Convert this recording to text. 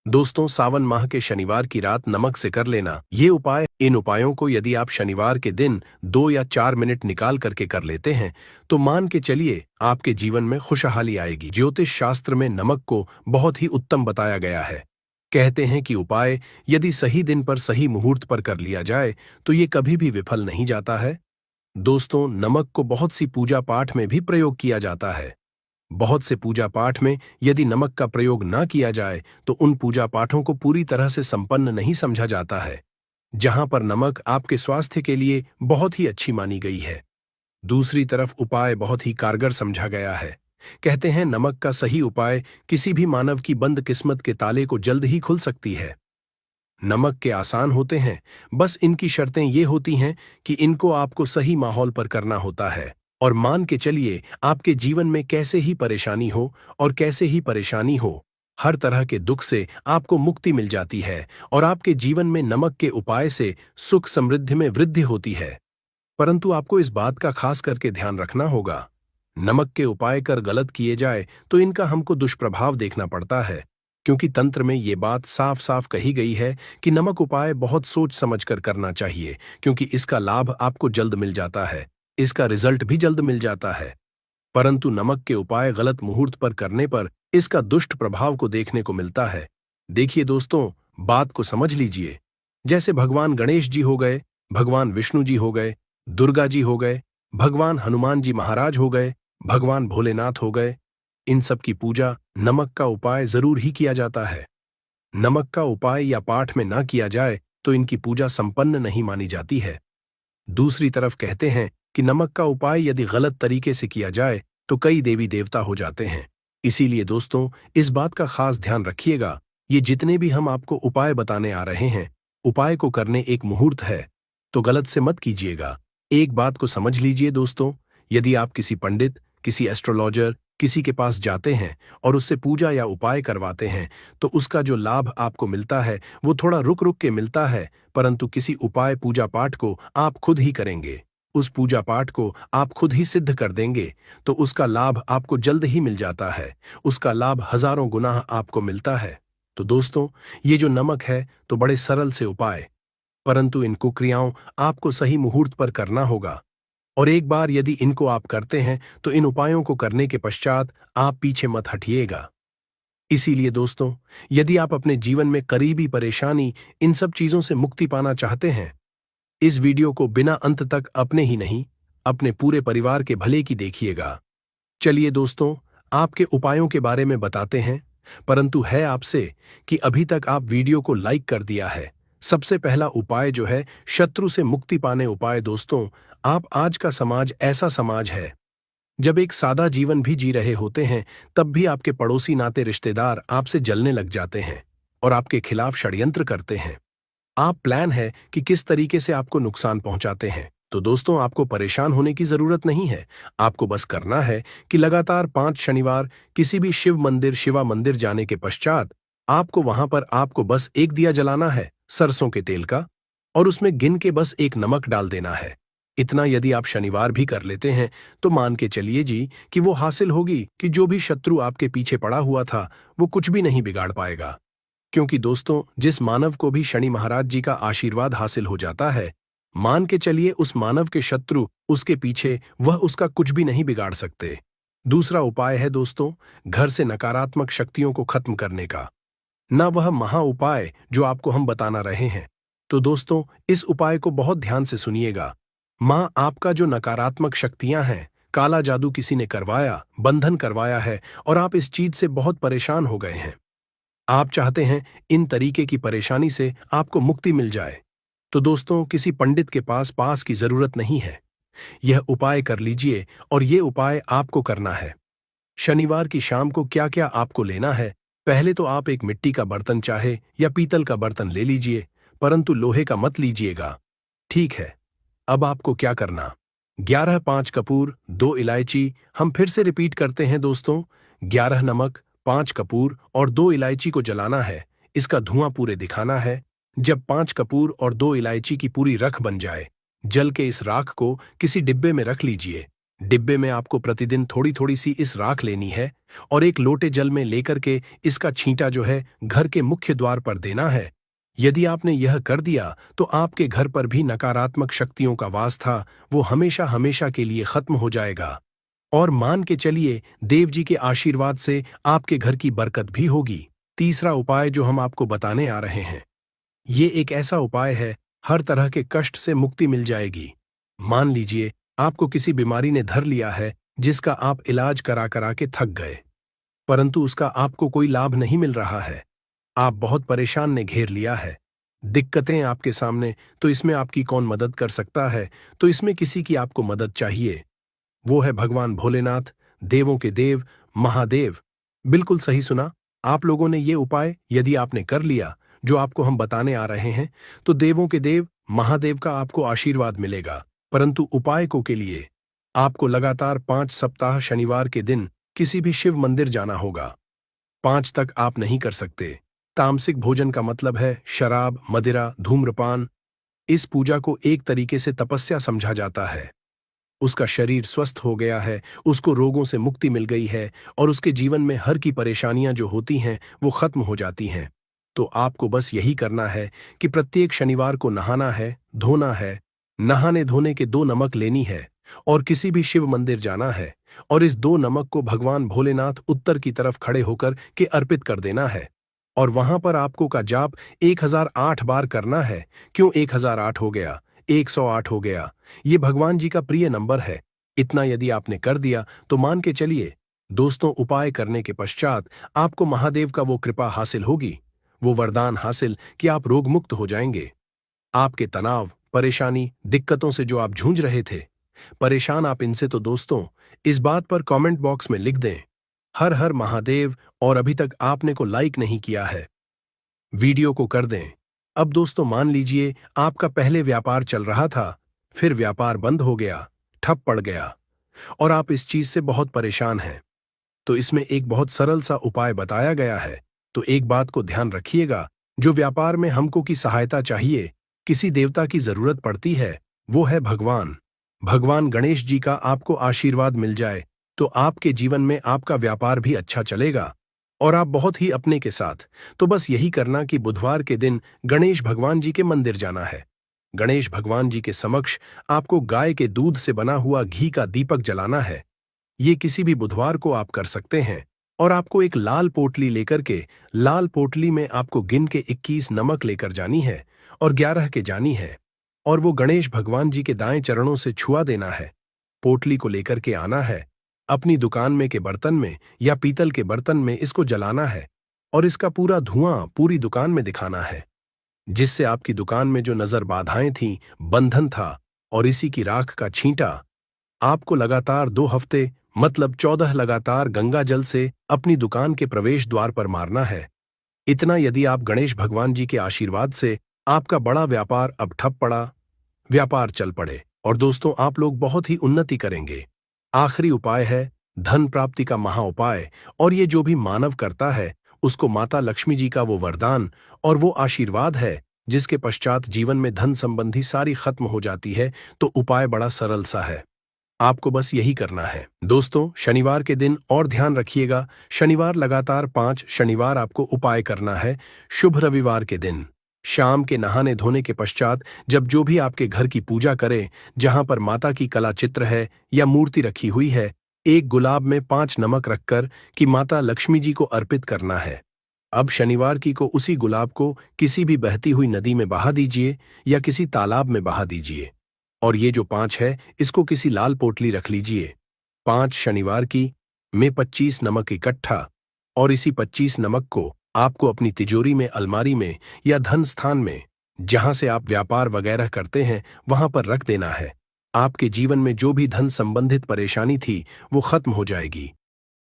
दोस्तों, सावन माह के शनिवार की रात नमक से कर लेना ये उपाय। इन उपायों को यदि आप शनिवार के दिन 2 या 4 मिनट निकाल करके कर लेते हैं तो मान के चलिए आपके जीवन में खुशहाली आएगी। ज्योतिष शास्त्र में नमक को बहुत ही उत्तम बताया गया है। कहते हैं कि उपाय यदि सही दिन पर सही मुहूर्त पर कर लिया जाए तो ये कभी भी विफल नहीं जाता है। दोस्तों, नमक को बहुत सी पूजा पाठ में भी प्रयोग किया जाता है। बहुत से पूजा पाठ में यदि नमक का प्रयोग ना किया जाए तो उन पूजा पाठों को पूरी तरह से संपन्न नहीं समझा जाता है। जहां पर नमक आपके स्वास्थ्य के लिए बहुत ही अच्छी मानी गई है, दूसरी तरफ उपाय बहुत ही कारगर समझा गया है। कहते हैं नमक का सही उपाय किसी भी मानव की बंद किस्मत के ताले को जल्द ही खुल सकती है। नमक के आसान होते हैं, बस इनकी शर्तें ये होती हैं कि इनको आपको सही माहौल पर करना होता है। और मान के चलिए आपके जीवन में कैसे ही परेशानी हो और कैसे ही परेशानी हो, हर तरह के दुख से आपको मुक्ति मिल जाती है और आपके जीवन में नमक के उपाय से सुख समृद्धि में वृद्धि होती है। परंतु आपको इस बात का खास करके ध्यान रखना होगा, नमक के उपाय कर गलत किए जाए तो इनका हमको दुष्प्रभाव देखना पड़ता है। क्योंकि तंत्र में ये बात साफ साफ कही गई है कि नमक उपाय बहुत सोच समझ कर करना चाहिए, क्योंकि इसका लाभ आपको जल्द मिल जाता है, इसका रिजल्ट भी जल्द मिल जाता है। परंतु नमक के उपाय गलत मुहूर्त पर करने पर इसका दुष्ट प्रभाव को देखने को मिलता है। देखिए दोस्तों, बात को समझ लीजिए। जैसे भगवान गणेश जी हो गए, भगवान विष्णु जी हो गए, दुर्गा जी हो गए, भगवान हनुमान जी महाराज हो गए, भगवान भोलेनाथ हो गए, इन सब की पूजा नमक का उपाय जरूर ही किया जाता है। नमक का उपाय या पाठ में ना किया जाए तो इनकी पूजा संपन्न नहीं मानी जाती है। दूसरी तरफ कहते हैं कि नमक का उपाय यदि गलत तरीके से किया जाए तो कई देवी देवता हो जाते हैं। इसीलिए दोस्तों, इस बात का खास ध्यान रखिएगा, ये जितने भी हम आपको उपाय बताने आ रहे हैं, उपाय को करने एक मुहूर्त है, तो गलत से मत कीजिएगा। एक बात को समझ लीजिए दोस्तों, यदि आप किसी पंडित, किसी एस्ट्रोलॉजर, किसी के पास जाते हैं और उससे पूजा या उपाय करवाते हैं तो उसका जो लाभ आपको मिलता है वो थोड़ा रुक रुक के मिलता है। परंतु किसी उपाय पूजा पाठ को आप खुद ही करेंगे, उस पूजा पाठ को आप खुद ही सिद्ध कर देंगे तो उसका लाभ आपको जल्द ही मिल जाता है, उसका लाभ हजारों गुना आपको मिलता है। तो दोस्तों, ये जो नमक है तो बड़े सरल से उपाय, परंतु इन कुक्रियाओं आपको सही मुहूर्त पर करना होगा। और एक बार यदि इनको आप करते हैं तो इन उपायों को करने के पश्चात आप पीछे मत हटिएगा। इसीलिए दोस्तों, यदि आप अपने जीवन में करीबी परेशानी, इन सब चीजों से मुक्ति पाना चाहते हैं, इस वीडियो को बिना अंत तक अपने ही नहीं, अपने पूरे परिवार के भले की देखिएगा। चलिए दोस्तों, आपके उपायों के बारे में बताते हैं, परंतु है आपसे कि अभी तक आप वीडियो को लाइक कर दिया है। सबसे पहला उपाय जो है शत्रु से मुक्ति पाने उपाय। दोस्तों, आप आज का समाज ऐसा समाज है, जब एक सादा जीवन भी जी रहे होते हैं तब भी आपके पड़ोसी नाते रिश्तेदार आपसे जलने लग जाते हैं और आपके खिलाफ षड्यंत्र करते हैं। आप प्लान है कि किस तरीके से आपको नुकसान पहुंचाते हैं। तो दोस्तों, आपको परेशान होने की जरूरत नहीं है। आपको बस करना है कि लगातार 5 शनिवार किसी भी शिव मंदिर, शिवा मंदिर जाने के पश्चात आपको वहां पर आपको बस एक दिया जलाना है सरसों के तेल का, और उसमें गिन के बस एक नमक डाल देना है। इतना यदि आप शनिवार भी कर लेते हैं तो मान के चलिए जी कि वो हासिल होगी कि जो भी शत्रु आपके पीछे पड़ा हुआ था वो कुछ भी नहीं बिगाड़ पाएगा। क्योंकि दोस्तों, जिस मानव को भी शनि महाराज जी का आशीर्वाद हासिल हो जाता है, मान के चलिए उस मानव के शत्रु उसके पीछे वह उसका कुछ भी नहीं बिगाड़ सकते। दूसरा उपाय है दोस्तों, घर से नकारात्मक शक्तियों को खत्म करने का, ना वह महा उपाय जो आपको हम बताना रहे हैं। तो दोस्तों, इस उपाय को बहुत ध्यान से सुनिएगा। मां, आपका जो नकारात्मक शक्तियां हैं, काला जादू किसी ने करवाया, बंधन करवाया है और आप इस चीज से बहुत परेशान हो गए हैं, आप चाहते हैं इन तरीके की परेशानी से आपको मुक्ति मिल जाए, तो दोस्तों, किसी पंडित के पास की जरूरत नहीं है। यह उपाय कर लीजिए और यह उपाय आपको करना है। शनिवार की शाम को क्या क्या आपको लेना है, पहले तो आप एक मिट्टी का बर्तन चाहे या पीतल का बर्तन ले लीजिए, परंतु लोहे का मत लीजिएगा। ठीक है, अब आपको क्या करना, 11 5 कपूर, 2 इलायची, हम फिर से रिपीट करते हैं दोस्तों, 11 नमक, 5 कपूर और 2 इलायची को जलाना है। इसका धुआं पूरे दिखाना है। जब 5 कपूर और 2 इलायची की पूरी रख बन जाए, जल के इस राख को किसी डिब्बे में रख लीजिए। डिब्बे में आपको प्रतिदिन थोड़ी थोड़ी सी इस राख लेनी है और एक लोटे जल में लेकर के इसका छींटा जो है घर के मुख्य द्वार पर देना है। यदि आपने यह कर दिया तो आपके घर पर भी नकारात्मक शक्तियों का वास था वो हमेशा हमेशा के लिए खत्म हो जाएगा। और मान के चलिए देव जी के आशीर्वाद से आपके घर की बरकत भी होगी। तीसरा उपाय जो हम आपको बताने आ रहे हैं, ये एक ऐसा उपाय है, हर तरह के कष्ट से मुक्ति मिल जाएगी। मान लीजिए आपको किसी बीमारी ने धर लिया है जिसका आप इलाज करा करा के थक गए, परंतु उसका आपको कोई लाभ नहीं मिल रहा है। आप बहुत परेशान ने घेर लिया है, दिक्कतें आपके सामने, तो इसमें आपकी कौन मदद कर सकता है? तो इसमें किसी की आपको मदद चाहिए। वो है भगवान भोलेनाथ, देवों के देव, महादेव। बिल्कुल सही सुना। आप लोगों ने ये उपाय यदि आपने कर लिया जो आपको हम बताने आ रहे हैं, तो देवों के देव महादेव का आपको आशीर्वाद मिलेगा। परंतु उपाय को के लिए आपको लगातार 5 सप्ताह शनिवार के दिन किसी भी शिव मंदिर जाना होगा। 5 तक आप नहीं कर सकते। तामसिक भोजन का मतलब है शराब, मदिरा, धूम्रपान। इस पूजा को एक तरीके से तपस्या समझा जाता है। उसका शरीर स्वस्थ हो गया है, उसको रोगों से मुक्ति मिल गई है और उसके जीवन में हर की परेशानियां जो होती हैं वो खत्म हो जाती हैं। तो आपको बस यही करना है कि प्रत्येक शनिवार को नहाना है, धोना है, नहाने धोने के 2 नमक लेनी है और किसी भी शिव मंदिर जाना है और इस 2 नमक को भगवान भोलेनाथ उत्तर की तरफ खड़े होकर के अर्पित कर देना है। और वहां पर आपको का जाप 1008 बार करना है। क्यों 1008 हो गया, 108 हो गया? ये भगवान जी का प्रिय नंबर है। इतना यदि आपने कर दिया तो मान के चलिए दोस्तों, उपाय करने के पश्चात आपको महादेव का वो कृपा हासिल होगी, वो वरदान हासिल कि आप रोग मुक्त हो जाएंगे। आपके तनाव, परेशानी, दिक्कतों से जो आप जूझ रहे थे, परेशान आप इनसे, तो दोस्तों इस बात पर कमेंट बॉक्स में लिख दें हर हर महादेव। और अभी तक आपने को लाइक नहीं किया है, वीडियो को कर दें। अब दोस्तों मान लीजिए आपका पहले व्यापार चल रहा था, फिर व्यापार बंद हो गया, ठप पड़ गया और आप इस चीज से बहुत परेशान हैं। तो इसमें एक बहुत सरल सा उपाय बताया गया है। तो एक बात को ध्यान रखिएगा, जो व्यापार में हमको की सहायता चाहिए, किसी देवता की जरूरत पड़ती है, वो है भगवान। भगवान गणेश जी का आपको आशीर्वाद मिल जाए तो आपके जीवन में आपका व्यापार भी अच्छा चलेगा और आप बहुत ही अपने के साथ। तो बस यही करना कि बुधवार के दिन गणेश भगवान जी के मंदिर जाना है। गणेश भगवान जी के समक्ष आपको गाय के दूध से बना हुआ घी का दीपक जलाना है। ये किसी भी बुधवार को आप कर सकते हैं। और आपको एक लाल पोटली लेकर के, लाल पोटली में आपको गिन के 21 नमक लेकर जानी है और 11 के जानी है और वो गणेश भगवान जी के दाएं चरणों से छुआ देना है। पोटली को लेकर के आना है, अपनी दुकान में के बर्तन में या पीतल के बर्तन में इसको जलाना है और इसका पूरा धुआं पूरी दुकान में दिखाना है, जिससे आपकी दुकान में जो नजर बाधाएं थीं, बंधन था। और इसी की राख का छींटा आपको लगातार 2 हफ्ते मतलब 14 लगातार गंगा जल से अपनी दुकान के प्रवेश द्वार पर मारना है। इतना यदि आप गणेश भगवान जी के आशीर्वाद से आपका बड़ा व्यापार अब ठप पड़ा, व्यापार चल पड़े और दोस्तों आप लोग बहुत ही उन्नति करेंगे। आखिरी उपाय है धन प्राप्ति का महा उपाय। और ये जो भी मानव करता है उसको माता लक्ष्मी जी का वो वरदान और वो आशीर्वाद है जिसके पश्चात जीवन में धन संबंधी सारी खत्म हो जाती है। तो उपाय बड़ा सरल सा है, आपको बस यही करना है। दोस्तों शनिवार के दिन और ध्यान रखिएगा, शनिवार लगातार 5 शनिवार आपको उपाय करना है। शुभ रविवार के दिन शाम के नहाने धोने के पश्चात जब जो भी आपके घर की पूजा करें, जहां पर माता की कला चित्र है या मूर्ति रखी हुई है, एक गुलाब में 5 नमक रखकर कि माता लक्ष्मी जी को अर्पित करना है। अब शनिवार की को उसी गुलाब को किसी भी बहती हुई नदी में बहा दीजिए या किसी तालाब में बहा दीजिए। और ये जो 5 है इसको किसी लाल पोटली रख लीजिए। 5 शनिवार की में 25 नमक इकट्ठा और इसी 25 नमक को आपको अपनी तिजोरी में, अलमारी में या धन स्थान में, जहां से आप व्यापार वगैरह करते हैं, वहां पर रख देना है। आपके जीवन में जो भी धन संबंधित परेशानी थी वो खत्म हो जाएगी।